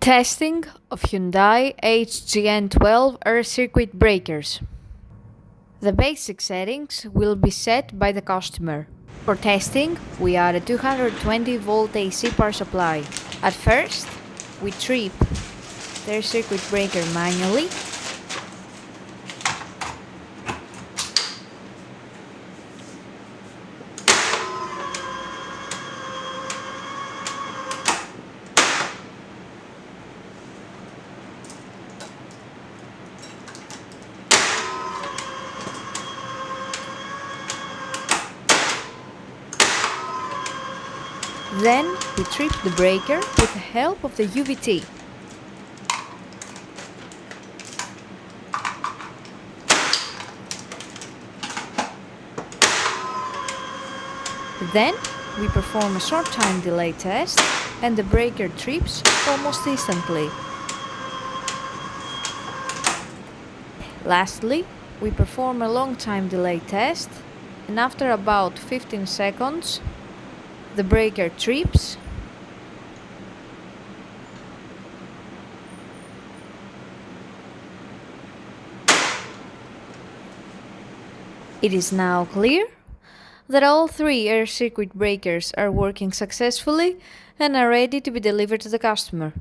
Testing of Hyundai HGN12 air circuit breakers. The basic settings will be set by the customer. For testing, we add a 220 volt AC power supply. At first, we trip the air circuit breaker manually. Then we trip the breaker with the help of the UVT. Then we perform a short time delay test and the breaker trips almost instantly. Lastly, we perform a long time delay test and after about 15 seconds the breaker trips . It is now clear that all three air circuit breakers are working successfully and are ready to be delivered to the customer.